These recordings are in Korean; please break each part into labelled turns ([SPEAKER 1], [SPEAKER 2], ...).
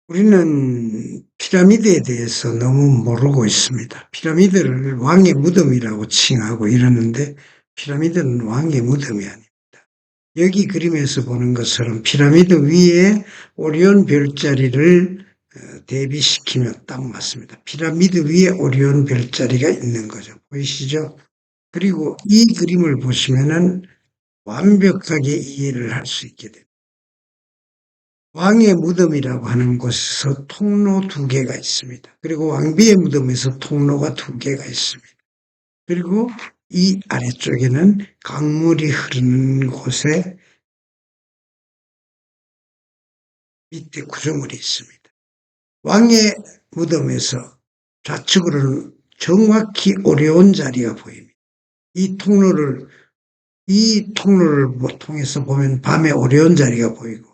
[SPEAKER 1] 우리는 피라미드에 대해서 너무 모르고 있습니다. 피라미드를 왕의 무덤이라고 칭하고 이러는데 피라미드는 왕의 무덤이 아닙니다. 여기 그림에서 보는 것처럼 피라미드 위에 오리온 별자리를 대비시키면 딱 맞습니다. 피라미드 위에 오리온 별자리가 있는 거죠. 보이시죠? 그리고 이 그림을 보시면은 완벽하게 이해를 할 수 있게 됩니다. 왕의 무덤이라고 하는 곳에서 통로 2개가 있습니다. 그리고 왕비의 무덤에서 통로가 2개가 있습니다. 그리고 이 아래쪽에는 강물이 흐르는 곳에 밑에 구조물이 있습니다. 왕의 무덤에서 좌측으로는 정확히 오리온 자리가 보입니다. 이 통로를 통해서 보면 밤에 오리온 자리가 보이고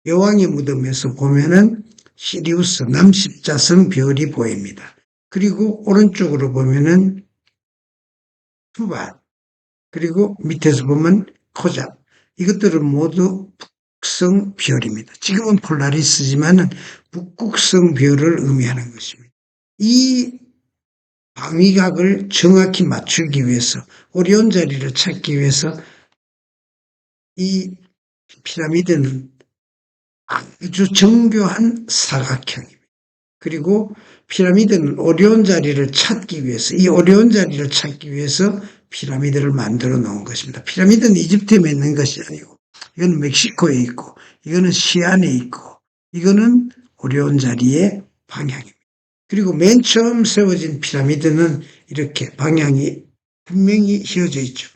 [SPEAKER 1] 여왕의 무덤에서 보면은 시리우스 남십자성 별이 보입니다. 그리고 오른쪽으로 보면은 투발, 그리고 밑에서 보면 코잡, 이것들은 모두 북극성 별입니다. 지금은 폴라리스지만은 북극성 별을 의미하는 것입니다. 이 방위각을 정확히 맞추기 위해서 오리온 자리를 찾기 위해서 이 피라미드는 아주 정교한 사각형입니다. 그리고 피라미드는 오리온 자리를 찾기 위해서, 이 오리온 자리를 찾기 위해서 피라미드를 만들어 놓은 것입니다. 피라미드는 이집트에 있는 것이 아니고 이건 멕시코에 있고 이거는 시안에 있고 이거는 오리온 자리의 방향입니다. 그리고 맨 처음 세워진 피라미드는 이렇게 방향이 분명히 휘어져 있죠.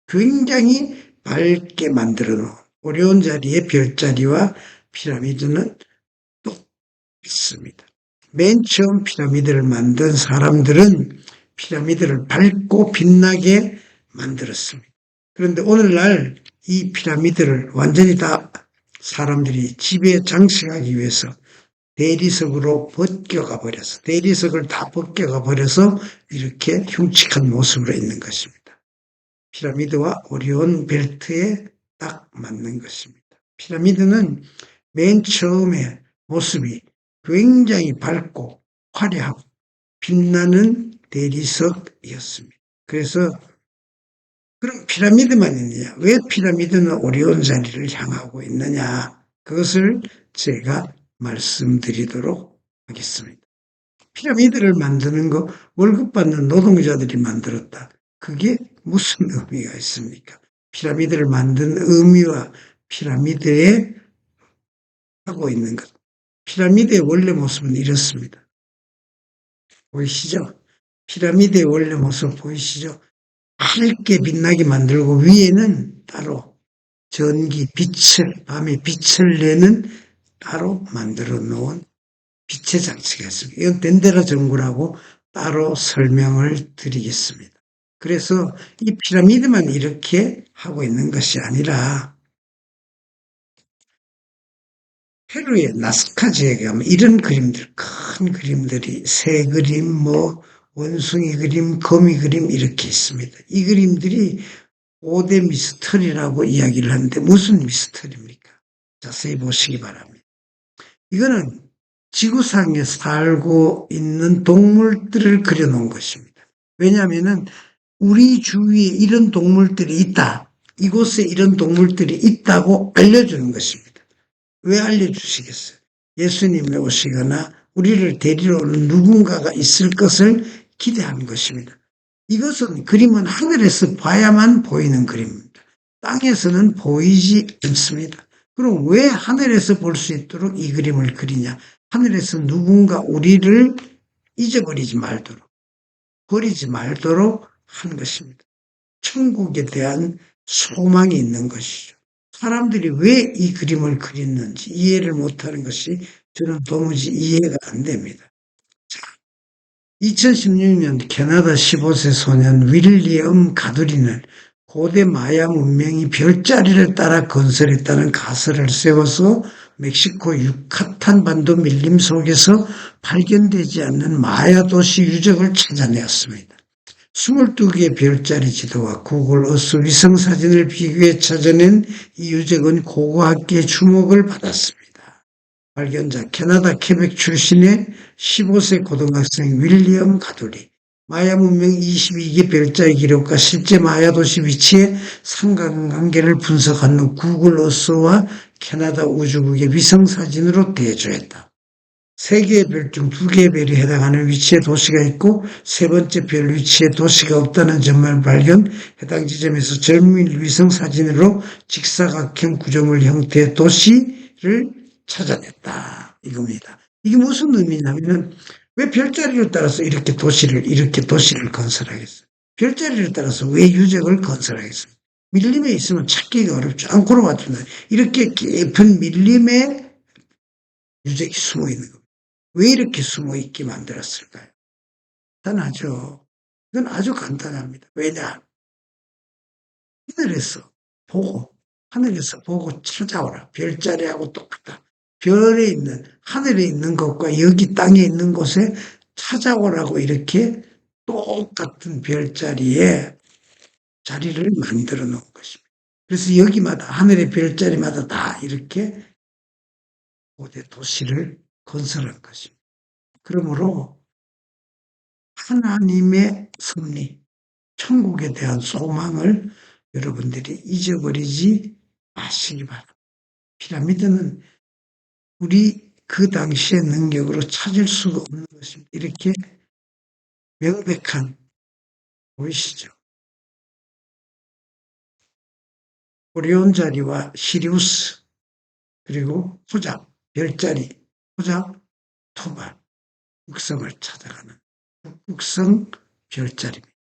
[SPEAKER 1] 굉장히 밝게 만들어 놓은 오리온 자리의 별자리와 피라미드는 똑같습니다. 맨 처음 피라미드를 만든 사람들은 피라미드를 밝고 빛나게 만들었습니다. 그런데 오늘날 이 피라미드를 완전히 다 사람들이 집에 장식하기 위해서 대리석으로 벗겨가 버려서, 대리석을 다 벗겨가 버려서 이렇게 흉측한 모습으로 있는 것입니다. 피라미드와 오리온 벨트에 딱 맞는 것입니다. 피라미드는 맨 처음에 모습이 굉장히 밝고 화려하고 빛나는 대리석이었습니다. 그래서 그럼 피라미드만 있느냐? 왜 피라미드는 오리온 자리를 향하고 있느냐? 그것을 제가 말씀드리도록 하겠습니다. 피라미드를 만드는 거 월급 받는 노동자들이 만들었다. 그게 무슨 의미가 있습니까? 피라미드를 만든 의미와 피라미드에 하고 있는 것. 피라미드의 원래 모습은 이렇습니다. 보이시죠? 피라미드의 원래 모습 보이시죠? 밝게 빛나게 만들고 위에는 따로 전기, 밤에 빛을 내는 따로 만들어 놓은 빛의 장치가 있습니다. 이건 덴데라 전구라고 따로 설명을 드리겠습니다. 그래서 이 피라미드만 이렇게 하고 있는 것이 아니라 페루의 나스카 지역에 가면 이런 그림들, 큰 그림들이 새 그림, 원숭이 그림, 거미 그림 이렇게 있습니다. 이 그림들이 5대 미스터리라고 이야기를 하는데 무슨 미스터리입니까? 자세히 보시기 바랍니다. 이거는 지구상에 살고 있는 동물들을 그려놓은 것입니다. 왜냐하면 우리 주위에 이런 동물들이 있다. 이곳에 이런 동물들이 있다고 알려주는 것입니다. 왜 알려주시겠어요? 예수님이 오시거나 우리를 데리러 오는 누군가가 있을 것을 기대하는 것입니다. 이것은 그림은 하늘에서 봐야만 보이는 그림입니다. 땅에서는 보이지 않습니다. 그럼 왜 하늘에서 볼 수 있도록 이 그림을 그리냐? 하늘에서 누군가 우리를 잊어버리지 말도록, 버리지 말도록 한 것입니다. 천국에 대한 소망이 있는 것이죠. 사람들이 왜 이 그림을 그렸는지 이해를 못하는 것이 저는 도무지 이해가 안 됩니다. 자, 2016년 캐나다 15세 소년 윌리엄 가두리는 고대 마야 문명이 별자리를 따라 건설했다는 가설을 세워서 멕시코 유카탄 반도 밀림 속에서 발견되지 않는 마야 도시 유적을 찾아내었습니다. 22개의 별자리 지도와 구글 어스 위성사진을 비교해 찾아낸 이 유적은 고고학계의 주목을 받았습니다. 발견자, 캐나다 케벡 출신의 15세 고등학생 윌리엄 가돌이, 마야 문명 22개 별자의 기록과 실제 마야 도시 위치의 상관관계를 분석한 후 구글 어스와 캐나다 우주국의 위성사진으로 대조했다. 3개의 별 중 2개의 별이 해당하는 위치에 도시가 있고 세 번째 별 위치에 도시가 없다는 점을 발견, 해당 지점에서 정밀 위성사진으로 직사각형 구조물 형태의 도시를 찾아냈다. 이겁니다. 이게 무슨 의미냐면은 왜 별자리를 따라서 이렇게 도시를 건설하겠어요? 별자리를 따라서 왜 유적을 건설하겠어요? 밀림에 있으면 찾기가 어렵죠. 앙코르 와트는 이렇게 깊은 밀림에 유적이 숨어 있는 겁니다. 왜 이렇게 숨어 있게 만들었을까요? 간단하죠. 이건 아주 간단합니다. 왜냐? 하늘에서 보고, 하늘에서 보고 찾아오라. 별자리하고 똑같다. 별에 있는, 하늘에 있는 것과 여기 땅에 있는 곳에 찾아오라고 이렇게 똑같은 별자리에 자리를 만들어 놓은 것입니다. 그래서 여기마다, 하늘의 별자리마다 다 이렇게 고대 도시를 건설한 것입니다. 그러므로 하나님의 섭리, 천국에 대한 소망을 여러분들이 잊어버리지 마시기 바랍니다. 피라미드는 우리 그 당시의 능력으로 찾을 수가 없는 것입니다. 이렇게 명백한, 보이시죠? 오리온 자리와 시리우스, 그리고 호잡, 별자리, 호잡, 토발, 북성을 찾아가는 북성 별자리입니다.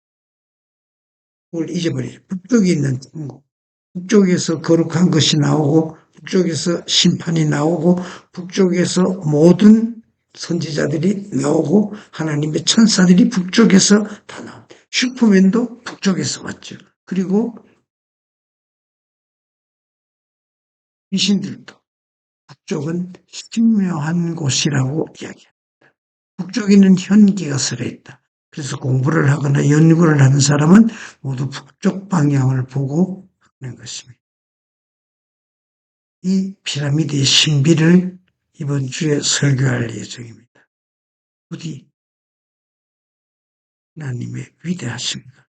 [SPEAKER 1] 그걸 잊어버리죠. 북쪽에 있는 천국, 북쪽에서 거룩한 것이 나오고 북쪽에서 심판이 나오고 북쪽에서 모든 선지자들이 나오고 하나님의 천사들이 북쪽에서 다 나옵니다. 슈퍼맨도 북쪽에서 왔죠. 그리고 귀신들도 북쪽은 신묘한 곳이라고 이야기합니다. 북쪽에는 현기가 서려있다. 그래서 공부를 하거나 연구를 하는 사람은 모두 북쪽 방향을 보고 하는 것입니다. 이 피라미드의 신비를 이번 주에 설교할 예정입니다. 부디 하나님의 위대하심과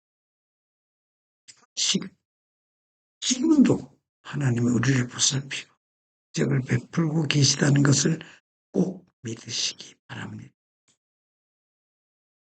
[SPEAKER 1] 지금도 하나님의 우리를 보살피고 적을 베풀고 계시다는 것을 꼭 믿으시기 바랍니다.